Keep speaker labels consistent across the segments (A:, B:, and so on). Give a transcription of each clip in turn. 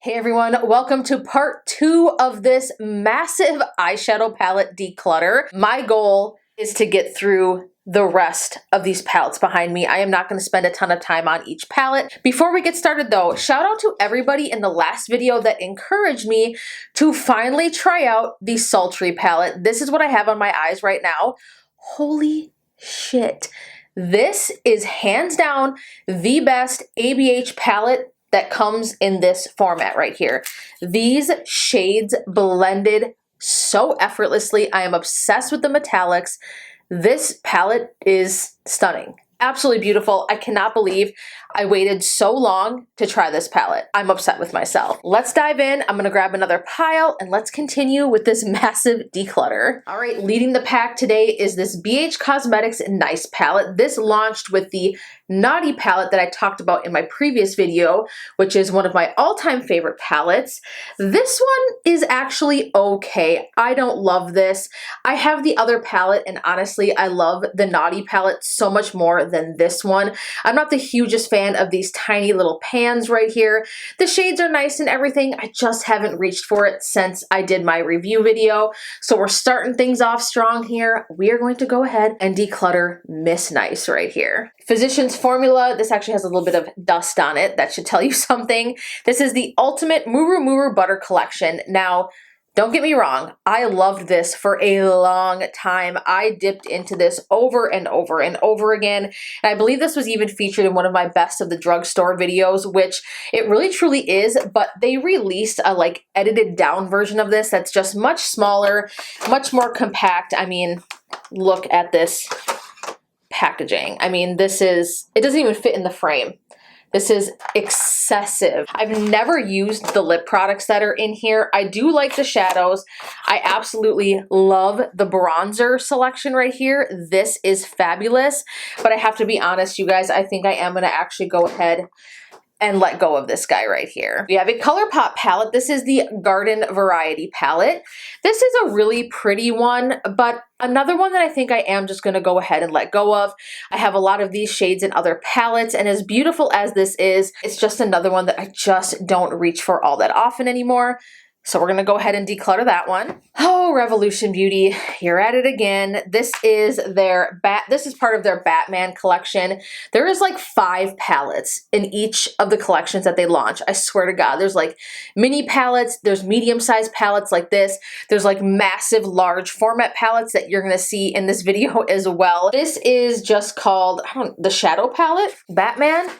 A: Hey everyone, welcome to part 2 of this massive eyeshadow palette declutter. My goal is to get through the rest of these palettes behind me. I am not going to spend a ton of time on each palette. Before we get started though, shout out to everybody in the last video that encouraged me to finally try out the Sultry palette. This is what I have on my eyes right now. Holy shit. This is hands down the best ABH palette that comes in this format right here. These shades blended so effortlessly. I am obsessed with the metallics. This palette is stunning. Absolutely beautiful. I cannot believe I waited so long to try this palette. I'm upset with myself. Let's dive in. I'm gonna grab another pile and let's continue with this massive declutter. All right, leading the pack today is this BH Cosmetics Nice palette. This launched with the Naughty palette that I talked about in my previous video, which is one of my all-time favorite palettes. This one is actually okay. I don't love this. I have the other palette and honestly, I love the Naughty palette so much more than this one. I'm not the hugest fan of these tiny little pans right here. The shades are nice and everything. I just haven't reached for it since I did my review video. So we're starting things off strong here. We are going to go ahead and declutter Miss Nice right here. Physicians Formula, this actually has a little bit of dust on it. That should tell you something. This is the Ultimate Muru Muru Butter Collection. Now, don't get me wrong, I loved this for a long time. I dipped into this over and over and over again. And I believe this was even featured in one of my best of the drugstore videos, which it really truly is, but they released a like edited down version of this that's just much smaller, much more compact. I mean, look at this packaging. I mean, this is, it doesn't even fit in the frame. This is excessive. I've never used the lip products that are in here. I do like the shadows. I absolutely love the bronzer selection right here. This is fabulous, but I have to be honest, you guys, I think I am gonna actually go ahead and let go of this guy right here. We have a ColourPop palette. This is the Garden Variety palette. This is a really pretty one, but another one that I think I am just gonna go ahead and let go of. I have a lot of these shades in other palettes, and as beautiful as this is, it's just another one that I just don't reach for all that often anymore. So we're gonna go ahead and declutter that one. Oh, Revolution Beauty, you're at it again. This is part of their Batman collection. There is like 5 palettes in each of the collections that they launch. I swear to God, there's like mini palettes, there's medium-sized palettes like this, there's like massive large format palettes that you're gonna see in this video as well. This is just called, the Shadow palette, Batman.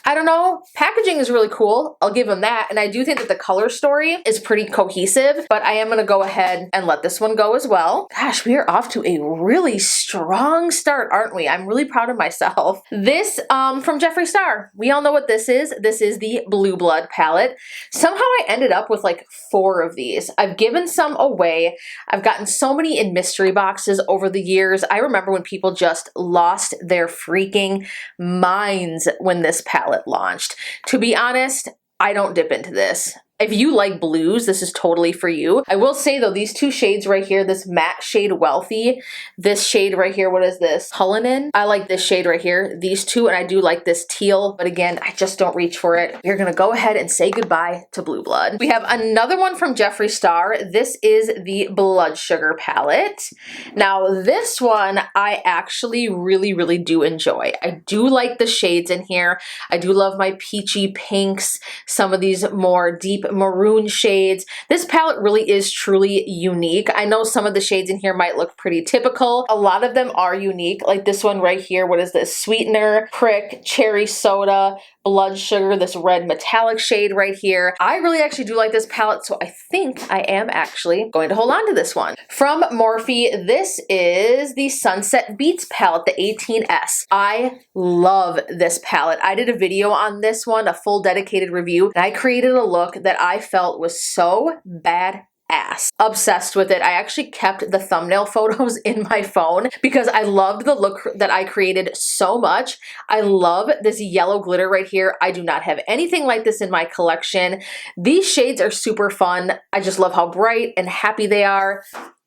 A: I don't know, packaging is really cool. I'll give them that. And I do think that the color story is pretty cohesive, but I am gonna go ahead and let this one go as well. Gosh, we are off to a really strong start, aren't we? I'm really proud of myself. This from Jeffree Star. We all know what this is. This is the Blue Blood palette. Somehow I ended up with like 4 of these. I've given some away. I've gotten so many in mystery boxes over the years. I remember when people just lost their freaking minds when this palette launched. To be honest, I don't dip into this. If you like blues, this is totally for you. I will say though, these 2 shades right here, this matte shade Wealthy, this shade right here, what is this? Cullinan? I like this shade right here, these 2, and I do like this teal, but again, I just don't reach for it. You're gonna go ahead and say goodbye to Blue Blood. We have another one from Jeffree Star. This is the Blood Sugar palette. Now this one, I actually really do enjoy. I do like the shades in here. I do love my peachy pinks, some of these more deep maroon shades. This palette really is truly unique. I know some of the shades in here might look pretty typical. A lot of them are unique, like this one right here. What is this? Sweetener, Prick, Cherry Soda, Blood Sugar, this red metallic shade right here. I really actually do like this palette, so I think I am actually going to hold on to this one. From Morphe, this is the Sunset Beats palette, the 18S. I love this palette. I did a video on this one, a full dedicated review, and I created a look that I felt was so bad ass. Obsessed with it. I actually kept the thumbnail photos in my phone because I loved the look that I created so much. I love this yellow glitter right here. I do not have anything like this in my collection. These shades are super fun. I just love how bright and happy they are.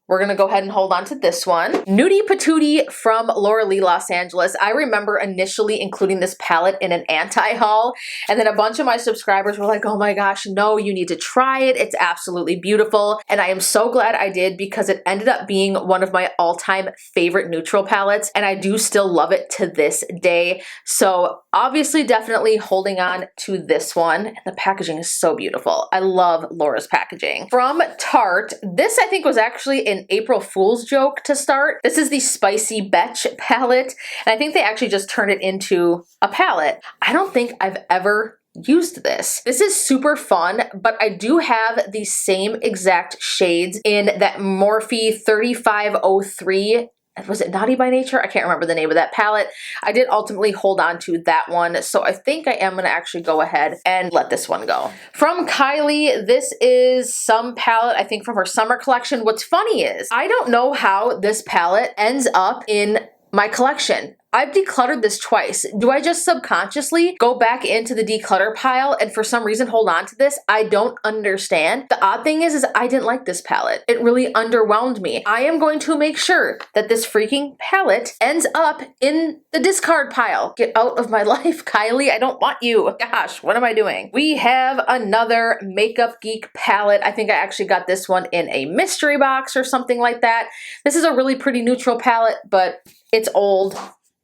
A: we're gonna go ahead and hold on to this one. Nudie Patootie from Laura Lee Los Angeles. I remember initially including this palette in an anti-haul, and then a bunch of my subscribers were like, oh my gosh, no, you need to try it. It's absolutely beautiful. And I am so glad I did, because it ended up being one of my all-time favorite neutral palettes, and I do still love it to this day. So obviously definitely holding on to this one. And the packaging is so beautiful. I love Laura's packaging. From Tarte, this I think was actually an April Fool's joke to start. This is the Spicy Betch palette, and I think they actually just turned it into a palette. I don't think I've ever used this. This is super fun, but I do have the same exact shades in that Morphe 3503. Was it Naughty by Nature? I can't remember the name of that palette. I did ultimately hold on to that one, so I think I am going to actually go ahead and let this one go. From Kylie, this is some palette, I think from her summer collection. What's funny is, I don't know how this palette ends up in my collection. I've decluttered this twice. Do I just subconsciously go back into the declutter pile and for some reason hold on to this? I don't understand. The odd thing is I didn't like this palette. It really underwhelmed me. I am going to make sure that this freaking palette ends up in the discard pile. Get out of my life, Kylie. I don't want you. Gosh, what am I doing? We have another Makeup Geek palette. I think I actually got this one in a mystery box or something like that. This is a really pretty neutral palette, but it's old.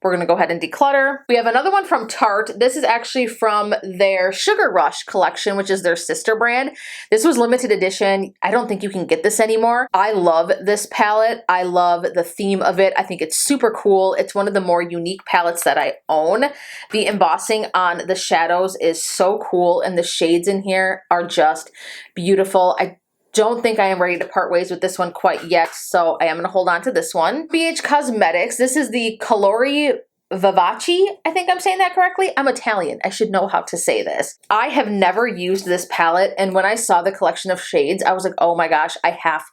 A: We're gonna go ahead and declutter. We have another one from Tarte. This is actually from their Sugar Rush collection, which is their sister brand. This was limited edition. I don't think you can get this anymore. I love this palette. I love the theme of it. I think it's super cool. It's one of the more unique palettes that I own. The embossing on the shadows is so cool, and the shades in here are just beautiful. I don't think I am ready to part ways with this one quite yet, so I am going to hold on to this one. BH Cosmetics, this is the Colori Vivace. I think I'm saying that correctly. I'm Italian. I should know how to say this. I have never used this palette, and when I saw the collection of shades, I was like, oh my gosh, I have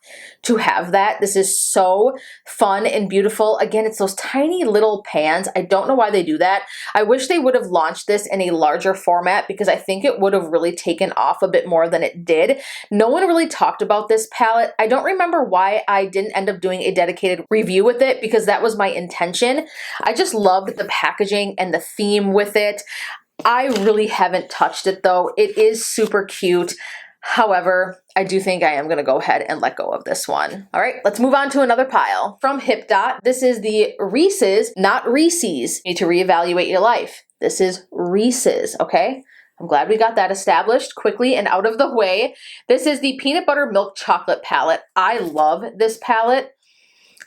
A: to have that. This is so fun and beautiful. Again, it's those tiny little pans. I don't know why they do that. I wish they would have launched this in a larger format, because I think it would have really taken off a bit more than it did. No one really talked about this palette. I don't remember why I didn't end up doing a dedicated review with it, because that was my intention. I just loved the packaging and the theme with it. I really haven't touched it though. It is super cute. However, I do think I am going to go ahead and let go of this one. All right, let's move on to another pile. From Hip Dot, this is the Reese's, not Reese's. You need to reevaluate your life. This is Reese's, okay? I'm glad we got that established quickly and out of the way. This is the Peanut Butter Milk Chocolate palette. I love this palette.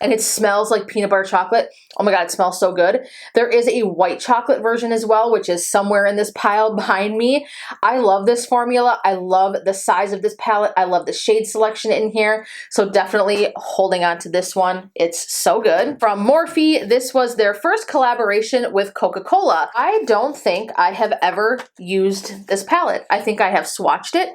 A: And it smells like peanut butter chocolate. Oh my God, it smells so good. There is a white chocolate version as well, which is somewhere in this pile behind me. I love this formula. I love the size of this palette. I love the shade selection in here. So definitely holding on to this one. It's so good. From Morphe, this was their first collaboration with Coca-Cola. I don't think I have ever used this palette. I think I have swatched it,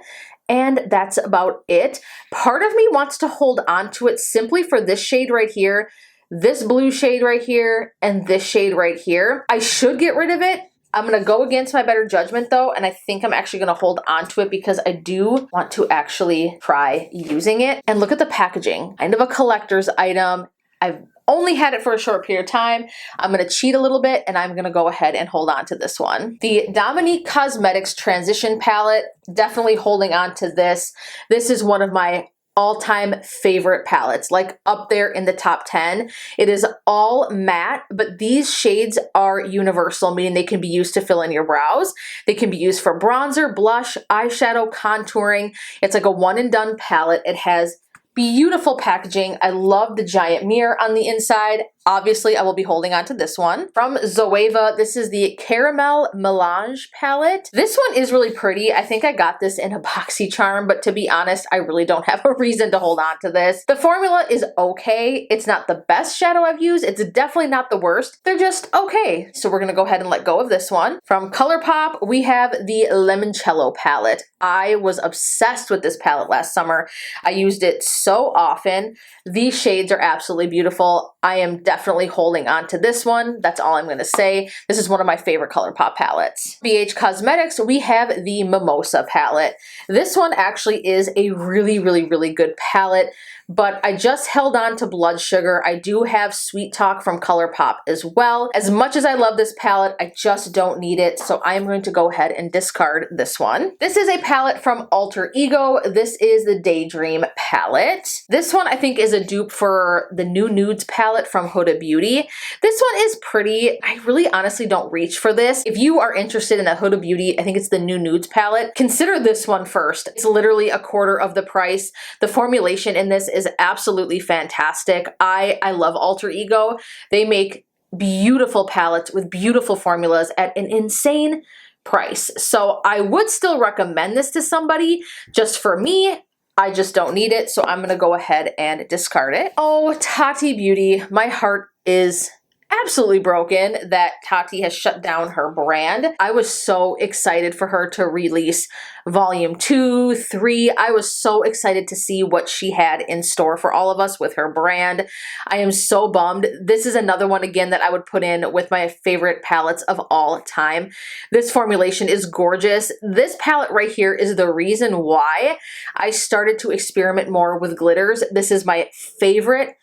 A: and that's about it. Part of me wants to hold on to it simply for this shade right here, this blue shade right here, and this shade right here. I should get rid of it. I'm gonna go against my better judgment though, and I think I'm actually gonna hold on to it because I do want to actually try using it. And look at the packaging, kind of a collector's item. I've only had it for a short period of time. I'm going to cheat a little bit, and I'm going to go ahead and hold on to this one. The Dominique Cosmetics Transition Palette, definitely holding on to this. This is one of my all-time favorite palettes, like up there in the top 10. It is all matte, but these shades are universal, meaning they can be used to fill in your brows. They can be used for bronzer, blush, eyeshadow, contouring. It's like a one and done palette. It has beautiful packaging. I love the giant mirror on the inside. Obviously, I will be holding on to this one. From Zoeva, this is the Caramel Melange palette. This one is really pretty. I think I got this in a BoxyCharm, but to be honest, I really don't have a reason to hold on to this. The formula is okay. It's not the best shadow I've used. It's definitely not the worst. They're just okay. So we're gonna go ahead and let go of this one. From ColourPop, we have the Limoncello palette. I was obsessed with this palette last summer. I used it so often. These shades are absolutely beautiful. I am definitely definitely holding on to this one. That's all I'm going to say. This is one of my favorite ColourPop palettes. BH Cosmetics, we have the Mimosa palette. This one actually is a really, really, really good palette, but I just held on to Blood Sugar. I do have Sweet Talk from ColourPop as well. As much as I love this palette, I just don't need it, so I'm going to go ahead and discard this one. This is a palette from Alter Ego. This is the Daydream palette. This one I think is a dupe for the New Nudes palette from Huda Beauty. This one is pretty. I really honestly don't reach for this. If you are interested in that Huda Beauty, I think it's the New Nudes palette, consider this one first. It's literally a quarter of the price. The formulation in this is absolutely fantastic. I love Alter Ego. They make beautiful palettes with beautiful formulas at an insane price. So I would still recommend this to somebody. Just for me, I just don't need it, so I'm gonna go ahead and discard it. Oh, Tati Beauty, my heart is absolutely broken that Tati has shut down her brand. I was so excited for her to release volume 2, 3. I was so excited to see what she had in store for all of us with her brand. I am so bummed. This is another one again that I would put in with my favorite palettes of all time. This formulation is gorgeous. This palette right here is the reason why I started to experiment more with glitters. This is my favorite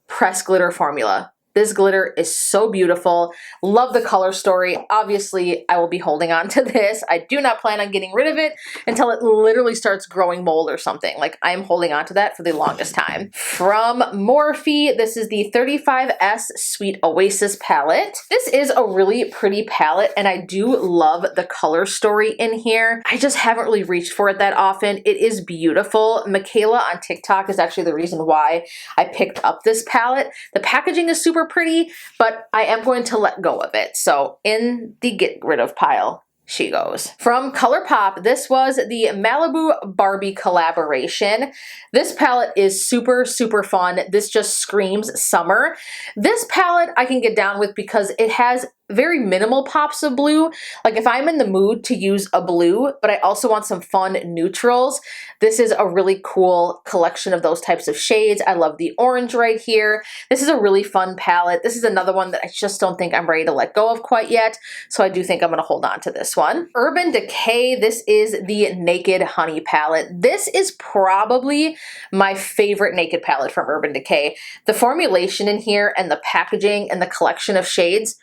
A: pressed glitter formula. This glitter is so beautiful. Love the color story. Obviously, I will be holding on to this. I do not plan on getting rid of it until it literally starts growing mold or something. Like, I am holding on to that for the longest time. From Morphe, this is the 35S Sweet Oasis palette. This is a really pretty palette, and I do love the color story in here. I just haven't really reached for it that often. It is beautiful. Michaela on TikTok is actually the reason why I picked up this palette. The packaging is super pretty, but I am going to let go of it. So in the get rid of pile she goes. From ColourPop, this was the Malibu Barbie collaboration. This palette is super, super fun. This just screams summer. This palette I can get down with because it has very minimal pops of blue. Like, if I'm in the mood to use a blue, but I also want some fun neutrals, this is a really cool collection of those types of shades. I love the orange right here. This is a really fun palette. This is another one that I just don't think I'm ready to let go of quite yet, so I do think I'm going to hold on to this one. Urban Decay, this is the Naked Honey palette. This is probably my favorite Naked palette from Urban Decay. The formulation in here and the packaging and the collection of shades,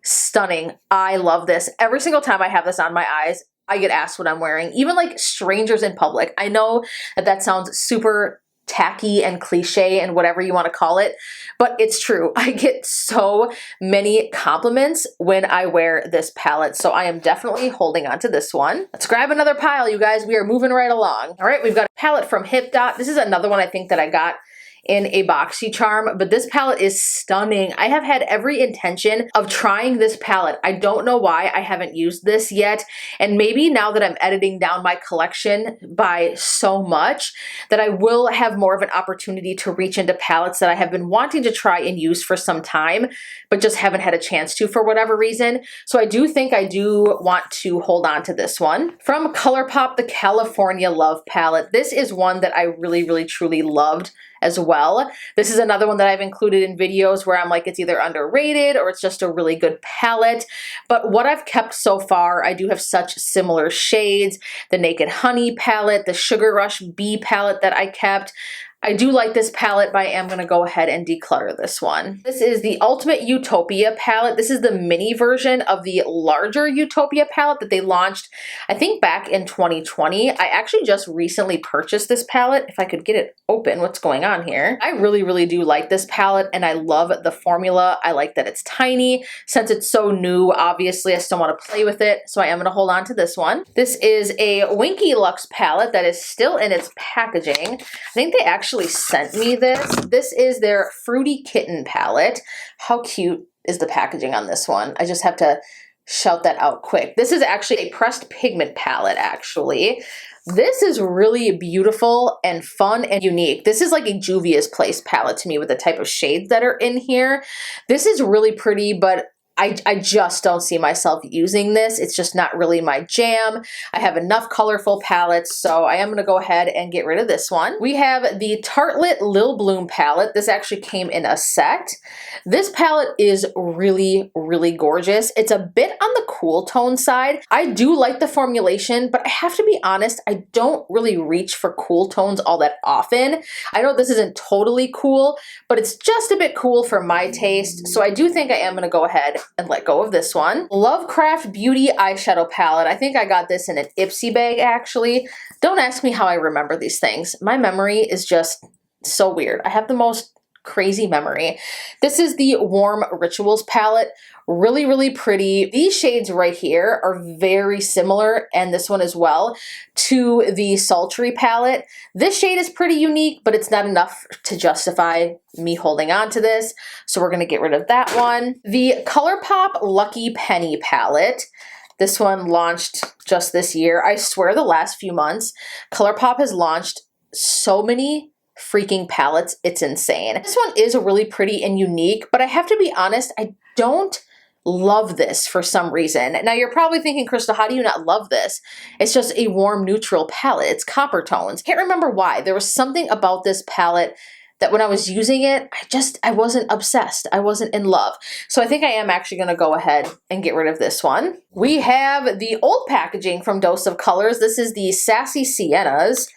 A: stunning. I love this. Every single time I have this on my eyes, I get asked what I'm wearing, even like strangers in public. I know that that sounds super tacky and cliche and whatever you want to call it, but it's true. I get so many compliments when I wear this palette, so I am definitely holding on to this one. Let's grab another pile, you guys. We are moving right along. All right, we've got a palette from Hip Dot. This is another one I think that I got in a BoxyCharm, but this palette is stunning. I have had every intention of trying this palette. I don't know why I haven't used this yet, and maybe now that I'm editing down my collection by so much, that I will have more of an opportunity to reach into palettes that I have been wanting to try and use for some time, but just haven't had a chance to for whatever reason. So I do think I do want to hold on to this one. From ColourPop, the California Love palette. This is one that I really, really, truly loved as well. This is another one that I've included in videos where I'm like, it's either underrated or it's just a really good palette. But what I've kept so far, I do have such similar shades. The Naked Honey palette, the Sugar Rush Bee palette that I kept. I do like this palette, but I am going to go ahead and declutter this one. This is the Ultimate Utopia palette. This is the mini version of the larger Utopia palette that they launched, I think, back in 2020. I actually just recently purchased this palette. If I could get it open, what's going on here? I really, really do like this palette, and I love the formula. I like that it's tiny. Since it's so new, obviously, I still want to play with it, so I am going to hold on to this one. This is a Winky Lux palette that is still in its packaging. I think they actually sent me this. This is their Fruity Kitten palette. How cute is the packaging on this one? I just have to shout that out quick. This is actually a pressed pigment palette, actually. This is really beautiful and fun and unique. This is like a Juvia's Place palette to me with the type of shades that are in here. This is really pretty, but I just don't see myself using this. It's just not really my jam. I have enough colorful palettes, so I am going to go ahead and get rid of this one. We have the Tartelette Lil Bloom palette. This actually came in a set. This palette is really, really gorgeous. It's a bit on the cool tone side. I do like the formulation, but I have to be honest, I don't really reach for cool tones all that often. I know this isn't totally cool, but it's just a bit cool for my taste, so I do think I am going to go ahead and let go of this one. Lovecraft Beauty eyeshadow palette. I think I got this in an Ipsy bag, actually. Don't ask me how I remember these things. My memory is just so weird. I have the most crazy memory. This is the Warm Rituals palette. Really, really pretty. These shades right here are very similar, and this one as well, to the Sultry palette. This shade is pretty unique, but it's not enough to justify me holding on to this, so we're going to get rid of that one. The ColourPop Lucky Penny palette. This one launched just this year. I swear the last few months, ColourPop has launched so many freaking palettes, it's insane. This one is really pretty and unique, but I have to be honest, I don't love this for some reason. Now you're probably thinking, Crystal, how do you not love this? It's just a warm neutral palette. It's copper tones. Can't remember why. There was something about this palette that when I was using it, I wasn't obsessed. I wasn't in love. So I think I am actually gonna go ahead and get rid of this one. We have the old packaging from Dose of Colors. This is the Sassy Siennas.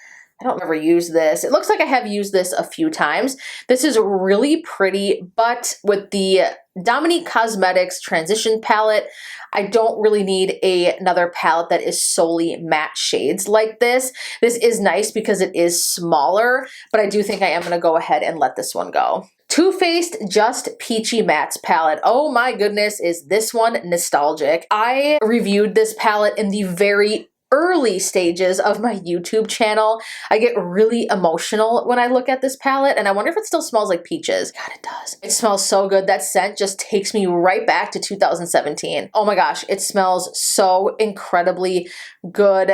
A: I don't ever use this. It looks like I have used this a few times. This is really pretty, but with the Dominique Cosmetics Transition palette, I don't really need another palette that is solely matte shades like this. This is nice because it is smaller, but I do think I am going to go ahead and let this one go. Too Faced Just Peachy Mattes palette. Oh my goodness, is this one nostalgic. I reviewed this palette in the very early stages of my YouTube channel. I get really emotional when I look at this palette, and I wonder if it still smells like peaches. God, it does. It smells so good. That scent just takes me right back to 2017. Oh my gosh, it smells so incredibly good.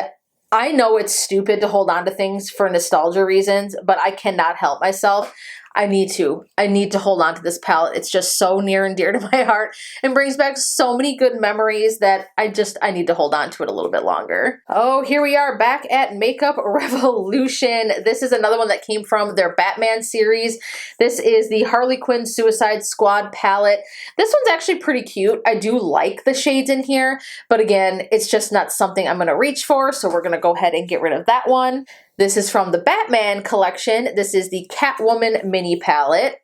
A: I know it's stupid to hold on to things for nostalgia reasons, but I cannot help myself. I need to hold on to this palette. It's just so near and dear to my heart and brings back so many good memories that I need to hold on to it a little bit longer. Oh, here we are back at Makeup Revolution. This is another one that came from their Batman series. This is the Harley Quinn Suicide Squad palette. This one's actually pretty cute. I do like the shades in here, but again, it's just not something I'm gonna reach for, so we're gonna go ahead and get rid of that one. This is from the Batman collection. This is the Catwoman mini palette.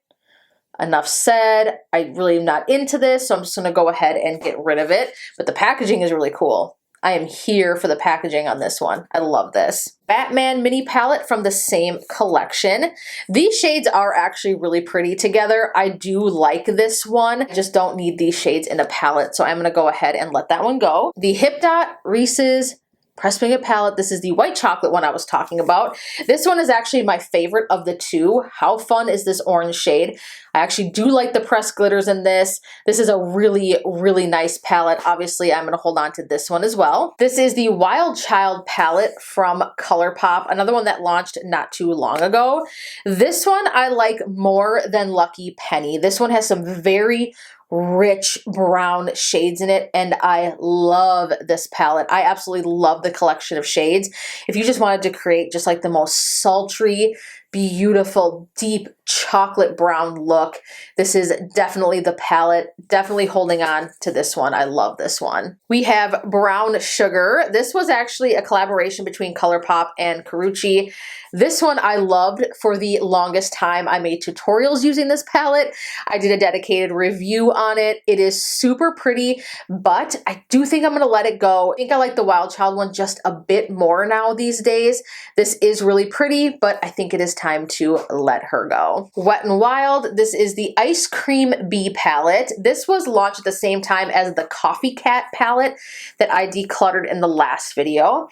A: Enough said. I really am not into this, so I'm just going to go ahead and get rid of it. But the packaging is really cool. I am here for the packaging on this one. I love this. Batman mini palette from the same collection. These shades are actually really pretty together. I do like this one. I just don't need these shades in a palette, so I'm going to go ahead and let that one go. The Hip Dot Reese's Pressed Magnet palette. This is the white chocolate one I was talking about. This one is actually my favorite of the two. How fun is this orange shade? I actually do like the pressed glitters in this. This is a really, really nice palette. Obviously, I'm going to hold on to this one as well. This is the Wild Child palette from ColourPop, another one that launched not too long ago. This one I like more than Lucky Penny. This one has some very rich brown shades in it, and I love this palette. I absolutely love the collection of shades. If you just wanted to create just like the most sultry, beautiful, deep chocolate brown look, this is definitely the palette. Definitely holding on to this one. I love this one. We have Brown Sugar. This was actually a collaboration between ColourPop and Carucci. This one I loved for the longest time. I made tutorials using this palette. I did a dedicated review on it. It is super pretty, but I do think I'm going to let it go. I think I like the Wild Child one just a bit more now these days. This is really pretty, but I think it is time to let her go. Wet n Wild. This is the Ice Cream Bee palette. This was launched at the same time as the Coffee Cat palette that I decluttered in the last video.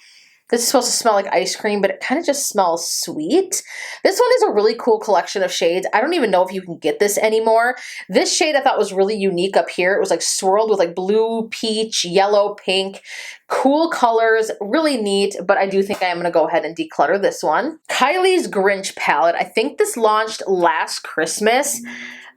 A: This is supposed to smell like ice cream, but it kind of just smells sweet. This one is a really cool collection of shades. I don't even know if you can get this anymore. This shade I thought was really unique up here. It was like swirled with like blue, peach, yellow, pink. Cool colors, really neat, but I do think I am going to go ahead and declutter this one. Kylie's Grinch palette. I think this launched last Christmas.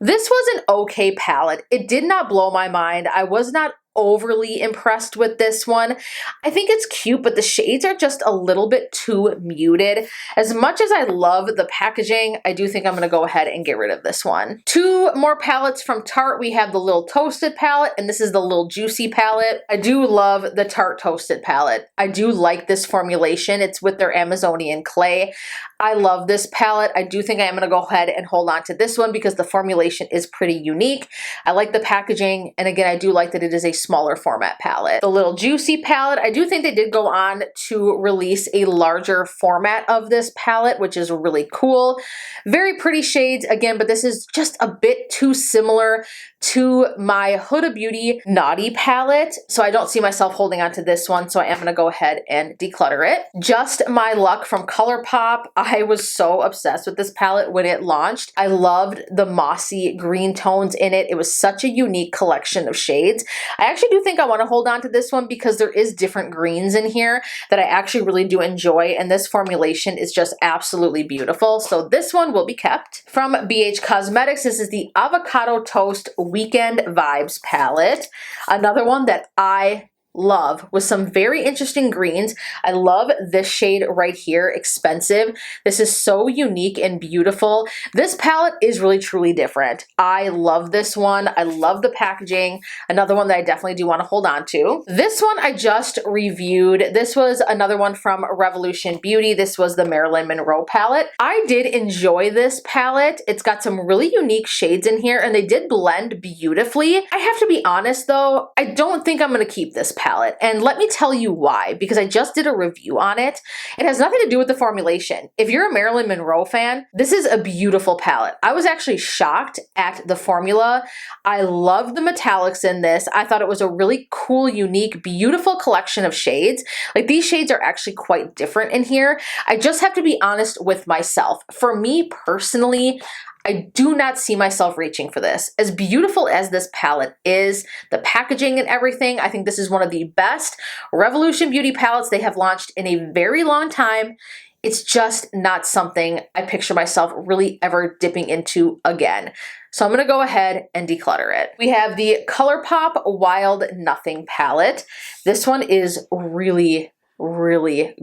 A: This was an okay palette. It did not blow my mind. I was not overly impressed with this one. I think it's cute, but the shades are just a little bit too muted. As much as I love the packaging, I do think I'm gonna go ahead and get rid of this one. Two more palettes from Tarte. We have the Little Toasted palette, and this is the Little Juicy palette. I do love the Tarte Toasted palette. I do like this formulation. It's with their Amazonian clay. I love this palette. I do think I am gonna go ahead and hold on to this one because the formulation is pretty unique. I like the packaging, and again, I do like that it is a smaller format palette. The Little Juicy palette, I do think they did go on to release a larger format of this palette, which is really cool. Very pretty shades again, but this is just a bit too similar to my Huda Beauty Naughty palette, so I don't see myself holding on to this one, so I am gonna go ahead and declutter it. Just My Luck from ColourPop. I was so obsessed with this palette when it launched. I loved the mossy green tones in it. It was such a unique collection of shades. I actually do think I want to hold on to this one because there is different greens in here that I actually really do enjoy, and this formulation is just absolutely beautiful, so this one will be kept. From BH Cosmetics, this is the Avocado Toast Weekend Vibes palette. Another one that I love with some very interesting greens. I love this shade right here, Expensive. This is so unique and beautiful. This palette is really truly different. I love this one. I love the packaging. Another one that I definitely do want to hold on to. This one I just reviewed. This was another one from Revolution Beauty. This was the Marilyn Monroe palette. I did enjoy this palette. It's got some really unique shades in here and they did blend beautifully. I have to be honest though, I don't think I'm going to keep this palette. And let me tell you why, because I just did a review on it. It has nothing to do with the formulation. If you're a Marilyn Monroe fan, this is a beautiful palette. I was actually shocked at the formula. I loved the metallics in this. I thought it was a really cool, unique, beautiful collection of shades. Like these shades are actually quite different in here. I just have to be honest with myself. For me personally, I do not see myself reaching for this. As beautiful as this palette is, the packaging and everything, I think this is one of the best Revolution Beauty palettes they have launched in a very long time. It's just not something I picture myself really ever dipping into again. So I'm gonna go ahead and declutter it. We have the ColourPop Wild Nothing palette. This one is really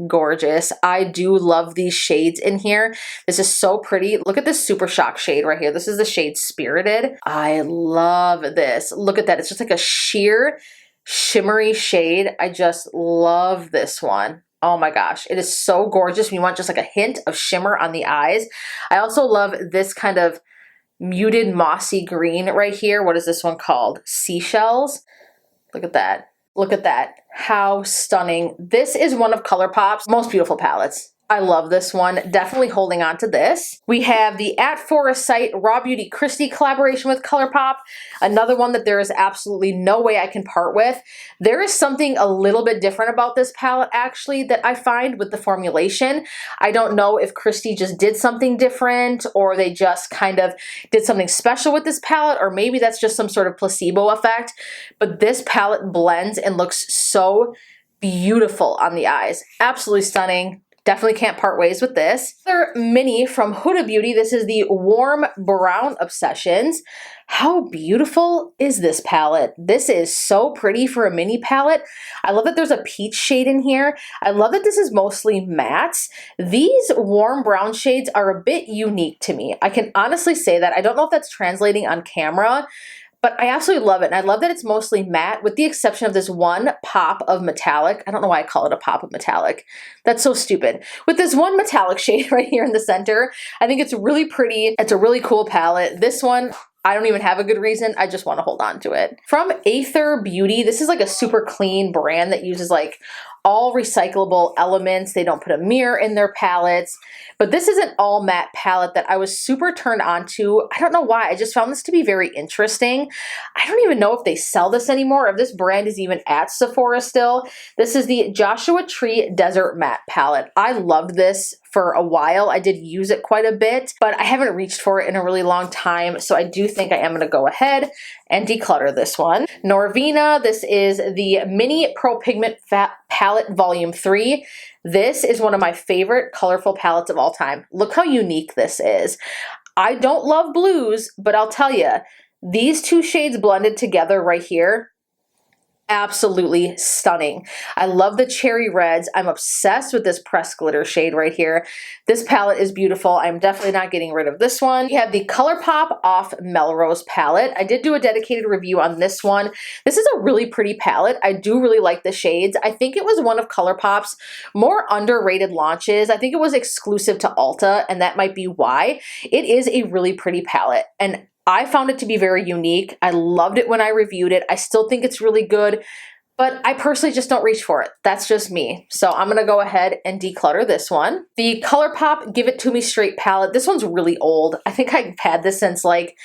A: gorgeous. I do love these shades in here. This is so pretty. Look at this Super Shock shade right here. This is the shade Spirited. I love this. Look at that. It's just like a sheer shimmery shade. I just love this one. Oh my gosh, it is so gorgeous when you want just like a hint of shimmer on the eyes. I also love this kind of muted mossy green right here. What is this one called? Seashells. Look at that. Look at that. How stunning. This is one of ColourPop's most beautiful palettes. I love this one. Definitely holding on to this. We have the At Forest Sight Raw Beauty Christie collaboration with ColourPop. Another one that there is absolutely no way I can part with. There is something a little bit different about this palette actually that I find with the formulation. I don't know if Christie just did something different or they just kind of did something special with this palette, or maybe that's just some sort of placebo effect. But this palette blends and looks so beautiful on the eyes. Absolutely stunning. Definitely can't part ways with this. Another mini from Huda Beauty. This is the Warm Brown Obsessions. How beautiful is this palette? This is so pretty for a mini palette. I love that there's a peach shade in here. I love that this is mostly mattes. These warm brown shades are a bit unique to me. I can honestly say that. I don't know if that's translating on camera, but I absolutely love it. And I love that it's mostly matte with the exception of this one pop of metallic. I don't know why I call it a pop of metallic. That's so stupid. With this one metallic shade right here in the center, I think it's really pretty. It's a really cool palette. This one, I don't even have a good reason. I just want to hold on to it. From Aether Beauty, this is like a super clean brand that uses like all recyclable elements. They don't put a mirror in their palettes, but this is an all matte palette that I was super turned on to. I don't know why. I just found this to be very interesting. I don't even know if they sell this anymore, if this brand is even at Sephora still. This is the Joshua Tree Desert Matte palette. I loved this for a while. I did use it quite a bit, but I haven't reached for it in a really long time. So I do think I am going to go ahead and declutter this one. Norvina, this is the Mini Pro Pigment Palette Volume 3. This is one of my favorite colorful palettes of all time. Look how unique this is. I don't love blues, but I'll tell you, these two shades blended together right here, absolutely stunning. I love the cherry reds. I'm obsessed with this pressed glitter shade right here. This palette is beautiful. I'm definitely not getting rid of this one. We have the ColourPop Off Melrose palette. I did do a dedicated review on this one. This is a really pretty palette. I do really like the shades. I think it was one of ColourPop's more underrated launches. I think it was exclusive to Ulta, and that might be why. It is a really pretty palette, and I found it to be very unique. I loved it when I reviewed it. I still think it's really good, but I personally just don't reach for it. That's just me. So I'm gonna go ahead and declutter this one. The ColourPop Give It To Me Straight palette. This one's really old. I think I've had this since like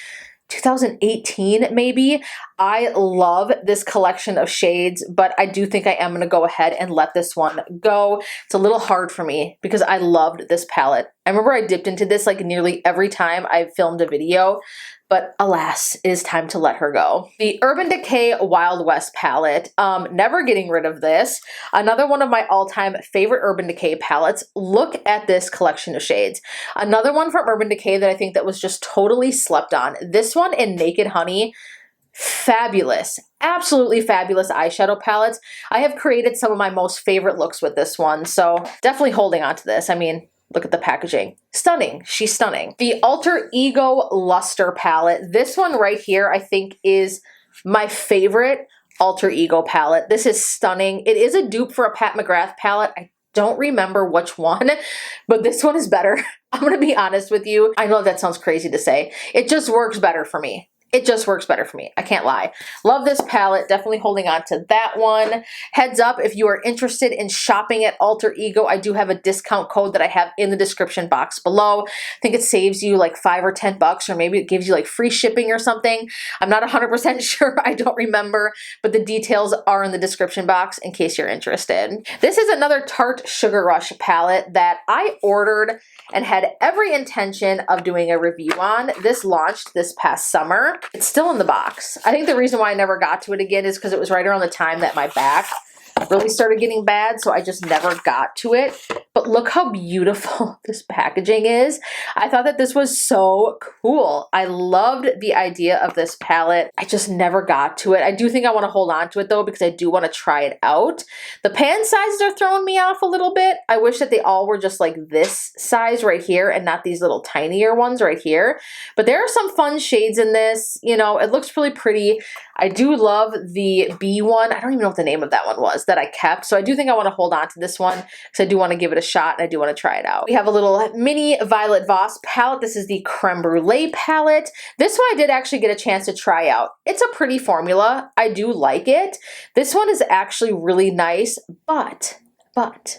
A: 2018 maybe. I love this collection of shades, but I do think I am going to go ahead and let this one go. It's a little hard for me because I loved this palette. I remember I dipped into this like nearly every time I filmed a video, but alas, it is time to let her go. The Urban Decay Wild West palette, never getting rid of this. Another one of my all-time favorite Urban Decay palettes. Look at this collection of shades. Another one from Urban Decay that I think that was just totally slept on. This one in Naked Honey, fabulous, absolutely fabulous eyeshadow palettes. I have created some of my most favorite looks with this one, so definitely holding on to this. I mean, look at the packaging. Stunning. She's stunning. The Alter Ego Luster palette. This one right here, I think, is my favorite Alter Ego palette. This is stunning. It is a dupe for a Pat McGrath palette. I don't remember which one, but this one is better. I'm going to be honest with you. I know that sounds crazy to say. It just works better for me. It just works better for me. I can't lie. Love this palette. Definitely holding on to that one. Heads up, if you are interested in shopping at Alter Ego, I do have a discount code that I have in the description box below. I think it saves you like $5 or $10, or maybe it gives you like free shipping or something. I'm not 100% sure. I don't remember, but the details are in the description box in case you're interested. This is another Tarte Sugar Rush palette that I ordered and had every intention of doing a review on. This launched this past summer. It's still in the box. I think the reason why I never got to it again is because it was right around the time that my back really started getting bad, so I just never got to it. But look how beautiful this packaging is. I thought that this was so cool. I loved the idea of this palette. I just never got to it. I do think I want to hold on to it though, because I do want to try it out. The pan sizes are throwing me off a little bit. I wish that they all were just like this size right here and not these little tinier ones right here. But there are some fun shades in this. You know, it looks really pretty. I do love the B one. I don't even know what the name of that one was that I kept. So I do think I want to hold on to this one because I do want to give it a shot and I do want to try it out. We have a little mini Violet Voss palette. This is the Creme Brulee palette. This one I did actually get a chance to try out. It's a pretty formula. I do like it. This one is actually really nice, but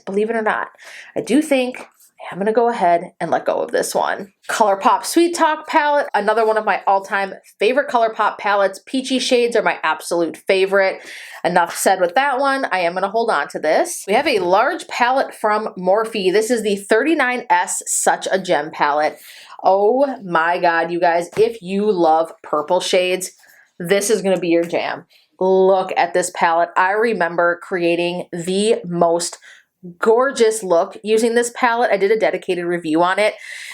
A: believe it or not, I do think I'm going to go ahead and let go of this one. ColourPop Sweet Talk palette, another one of my all-time favorite ColourPop palettes. Peachy shades are my absolute favorite. Enough said with that one. I am going to hold on to this. We have a large palette from Morphe. This is the 39S Such a Gem palette. Oh my God, you guys, if you love purple shades, this is going to be your jam. Look at this palette. I remember creating the most gorgeous look using this palette. I did a dedicated review on it.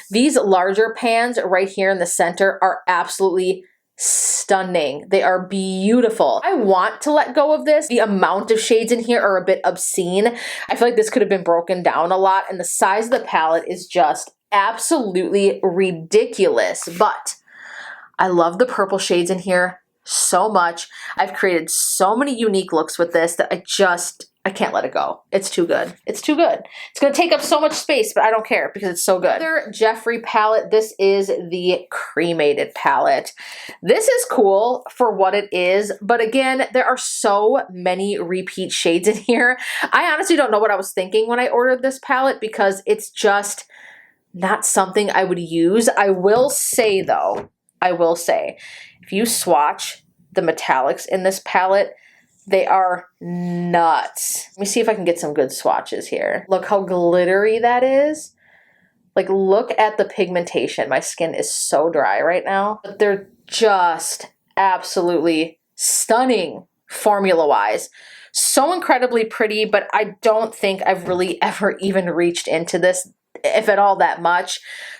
A: These larger pans right here in the center are absolutely stunning. They are beautiful. I want to let go of this. The amount of shades in here are a bit obscene. I feel like this could have been broken down a lot, and the size of the palette is just absolutely ridiculous. But I love the purple shades in here so much. I've created so many unique looks with this that I can't let it go. It's too good. It's too good. It's going to take up so much space, but I don't care because it's so good. Another Jeffree palette. This is the Cremated palette. This is cool for what it is, but again, there are so many repeat shades in here. I honestly don't know what I was thinking when I ordered this palette because it's just not something I would use. I will say though, if you swatch the metallics in this palette, they are nuts. Let me see if I can get some good swatches here. Look how glittery that is. Like, look at the pigmentation. My skin is so dry right now, but they're just absolutely stunning formula-wise. So incredibly pretty, but I don't think I've really ever even reached into this if at all that much.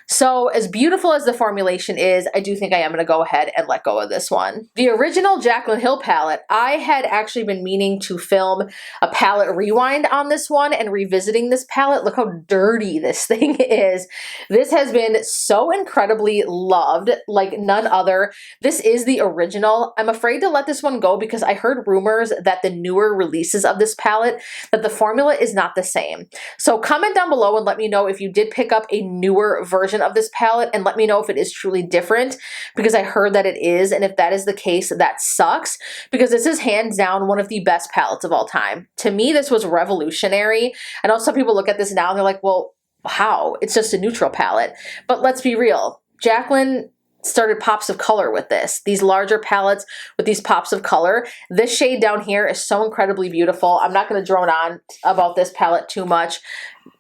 A: So as beautiful as the formulation is, I do think I am going to go ahead and let go of this one. The original Jaclyn Hill palette, I had actually been meaning to film a palette rewind on this one and revisiting this palette. Look how dirty this thing is. This has been so incredibly loved, like none other. This is the original. I'm afraid to let this one go because I heard rumors that the newer releases of this palette, that the formula is not the same. So comment down below and let me know if you did pick up a newer version of this palette, and let me know if it is truly different, because I heard that it is, and if that is the case, that sucks, because this is hands down one of the best palettes of all time. To me, this was revolutionary. I know some people look at this now and they're like, well, how? It's just a neutral palette. But let's be real. Jaclyn started pops of color with this. These larger palettes with these pops of color. This shade down here is so incredibly beautiful. I'm not going to drone on about this palette too much.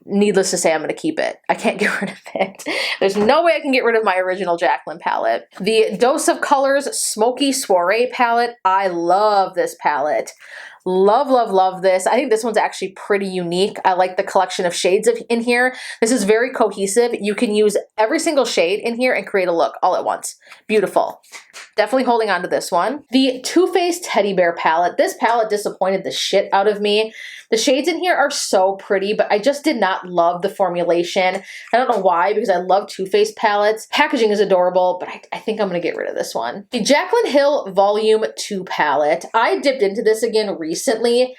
A: Needless to say, I'm going to keep it. I can't get rid of it. There's no way I can get rid of my original Jaclyn palette. The Dose of Colors Smoky Soiree palette. I love this palette. Love, love, love this. I think this one's actually pretty unique. I like the collection of shades in here. This is very cohesive. You can use every single shade in here and create a look all at once. Beautiful. Definitely holding on to this one. The Too Faced Teddy Bear palette. This palette disappointed the shit out of me. The shades in here are so pretty, but I just did not love the formulation. I don't know why, because I love Too Faced palettes. Packaging is adorable, but I think I'm going to get rid of this one. The Jaclyn Hill Volume 2 palette. I dipped into this again recently,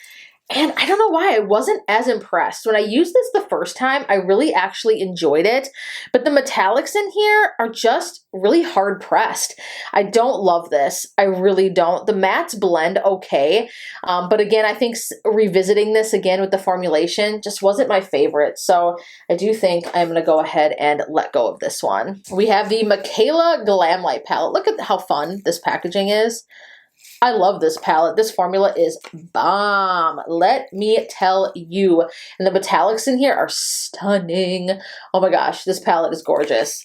A: and I don't know why I wasn't as impressed. When I used this the first time, I really actually enjoyed it, but the metallics in here are just really hard pressed. I don't love this. I really don't. The mattes blend okay, but again, I think revisiting this again with the formulation just wasn't my favorite, so I do think I'm going to go ahead and let go of this one. We have the Michaela Glamlight palette. Look at how fun this packaging is. I love this palette. This formula is bomb. Let me tell you. And the metallics in here are stunning. Oh my gosh, this palette is gorgeous.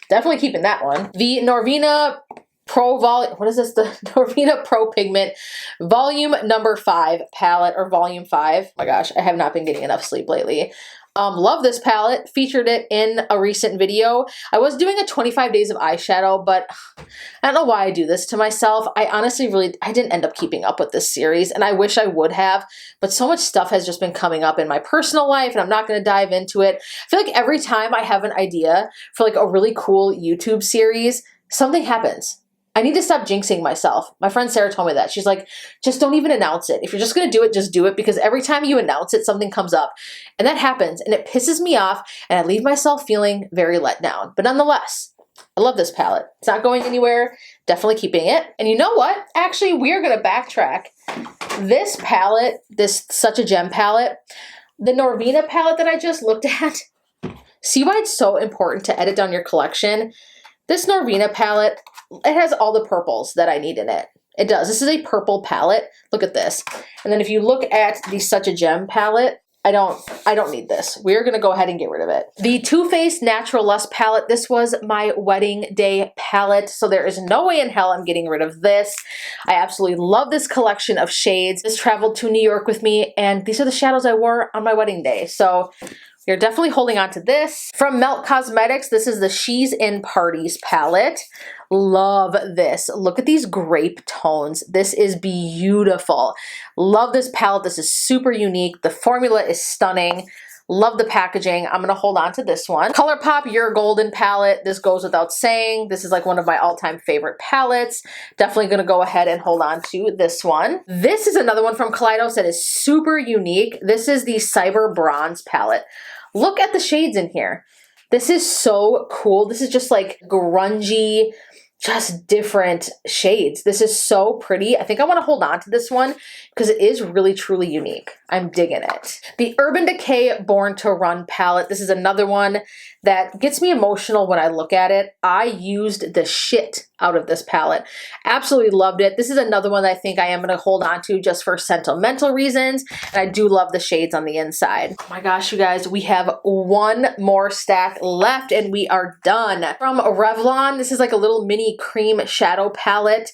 A: Definitely keeping that one. The Norvina Pro what is this? The Norvina Pro Pigment Volume Number 5 palette, or Volume 5. Oh my gosh, I have not been getting enough sleep lately. Love this palette. Featured it in a recent video. I was doing a 25 days of eyeshadow, but I don't know why I do this to myself. I honestly I didn't end up keeping up with this series, and I wish I would have, but so much stuff has just been coming up in my personal life, and I'm not going to dive into it. I feel like every time I have an idea for like a really cool YouTube series, something happens. I need to stop jinxing myself. My friend Sarah told me that. She's like, just don't even announce it. If you're just going to do it, just do it, because every time you announce it, something comes up. And that happens, and it pisses me off, and I leave myself feeling very let down. But nonetheless, I love this palette. It's not going anywhere. Definitely keeping it. And you know what? Actually, we're going to backtrack. This palette, this Such a Gem palette, the Norvina palette that I just looked at, see why it's so important to edit down your collection? This Norvina palette, it has all the purples that I need in it. It does. This is a purple palette. Look at this. And then if you look at the Such a Gem palette, I don't need this. We're going to go ahead and get rid of it. The Too Faced Natural Lust palette. This was my wedding day palette, so there is no way in hell I'm getting rid of this. I absolutely love this collection of shades. This traveled to New York with me, and these are the shadows I wore on my wedding day. So you're definitely holding on to this. From Melt Cosmetics, this is the She's in Parties palette. Love this. Look at these grape tones. This is beautiful. Love this palette. This is super unique. The formula is stunning. Love the packaging. I'm going to hold on to this one. ColourPop Your Golden palette. This goes without saying. This is like one of my all-time favorite palettes. Definitely going to go ahead and hold on to this one. This is another one from Kaleidos that is super unique. This is the Cyber Bronze palette. Look at the shades in here. This is so cool. This is just like grungy, just different shades. This is so pretty. I think I want to hold on to this one because it is really truly unique. I'm digging it. The Urban Decay Born to Run palette. This is another one that gets me emotional when I look at it. I used the shit out of this palette. Absolutely loved it. This is another one that I think I am going to hold on to just for sentimental reasons. And I do love the shades on the inside. Oh my gosh, you guys, we have one more stack left and we are done. From Revlon, this is like a little mini cream shadow palette.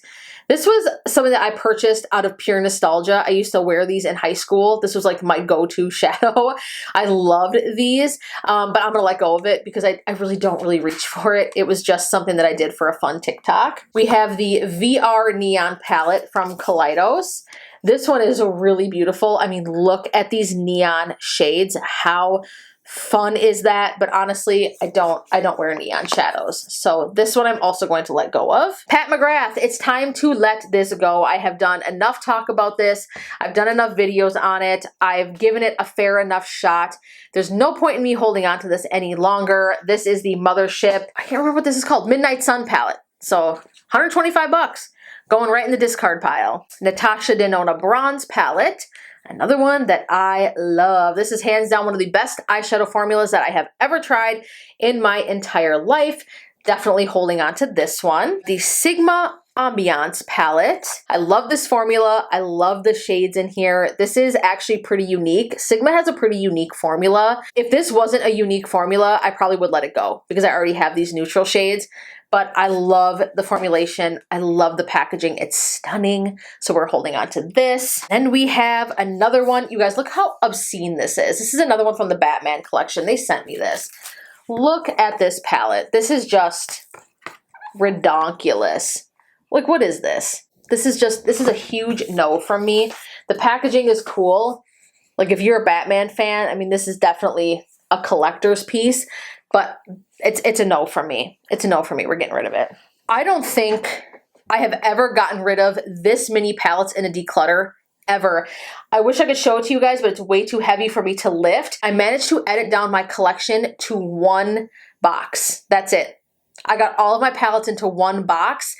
A: This was something that I purchased out of pure nostalgia. I used to wear these in high school. This was like my go-to shadow. I loved these, but I'm gonna let go of it because I really don't really reach for it. It was just something that I did for a fun TikTok. We have the VR Neon palette from Kaleidos. This one is really beautiful. I mean, look at these neon shades. How fun is that? But honestly, I don't wear neon shadows. So this one I'm also going to let go of. Pat McGrath, it's time to let this go. I have done enough talk about this. I've done enough videos on it. I've given it a fair enough shot. There's no point in me holding on to this any longer. This is the Mothership, I can't remember what this is called, Midnight Sun palette. So 125 bucks. Going right in the discard pile. Natasha Denona Bronze palette. Another one that I love. This is hands down one of the best eyeshadow formulas that I have ever tried in my entire life. Definitely holding on to this one. The Sigma Ambiance palette. I love this formula. I love the shades in here. This is actually pretty unique. Sigma has a pretty unique formula. If this wasn't a unique formula, I probably would let it go because I already have these neutral shades. But I love the formulation. I love the packaging. It's stunning. So we're holding on to this. And we have another one. You guys, look how obscene this is. This is another one from the Batman collection. They sent me this. Look at this palette. This is just redonkulous. Like, what is this? This is a huge no from me. The packaging is cool. Like, if you're a Batman fan, I mean, this is definitely a collector's piece. But it's a no from me. It's a no for me. We're getting rid of it. I don't think I have ever gotten rid of this many palettes in a declutter, ever. I wish I could show it to you guys, but it's way too heavy for me to lift. I managed to edit down my collection to one box. That's it. I got all of my palettes into one box.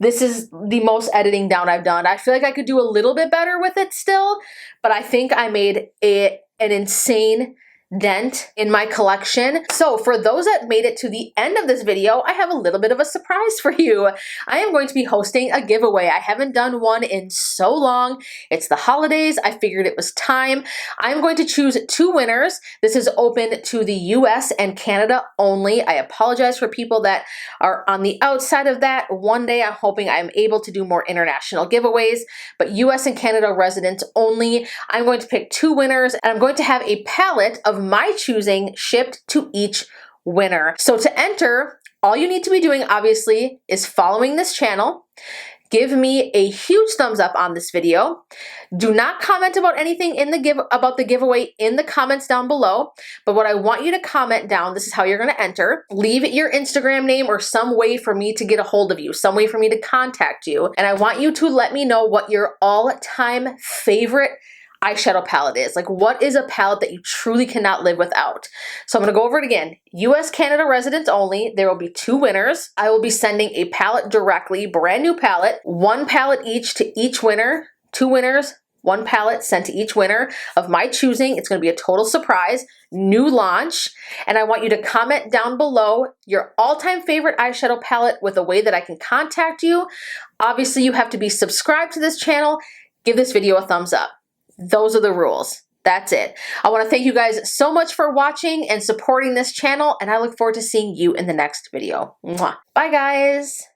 A: This is the most editing down I've done. I feel like I could do a little bit better with it still, but I think I made an insane dent in my collection. So for those that made it to the end of this video, I have a little bit of a surprise for you. I am going to be hosting a giveaway. I haven't done one in so long. It's the holidays. I figured it was time. I'm going to choose 2 winners. This is open to the US and Canada only. I apologize for people that are on the outside of that. One day I'm hoping I'm able to do more international giveaways, but US and Canada residents only. I'm going to pick 2 winners, and I'm going to have a palette of my choosing shipped to each winner. So to enter, all you need to be doing obviously is following this channel. Give me a huge thumbs up on this video. Do not comment about anything in the giveaway in the comments down below. But what I want you to comment down, this is how you're going to enter. Leave your Instagram name or some way for me to get a hold of you, some way for me to contact you. And I want you to let me know what your all-time favorite eyeshadow palette is. Like, what is a palette that you truly cannot live without? So I'm going to go over it again. US, Canada residents only. There will be 2 winners. I will be sending a palette directly, brand new palette, 1 palette each to each winner. 2 winners, 1 palette sent to each winner of my choosing. It's going to be a total surprise, new launch. And I want you to comment down below your all-time favorite eyeshadow palette with a way that I can contact you. Obviously, you have to be subscribed to this channel. Give this video a thumbs up. Those are the rules. That's it. I want to thank you guys so much for watching and supporting this channel, and I look forward to seeing you in the next video. Mwah. Bye, guys.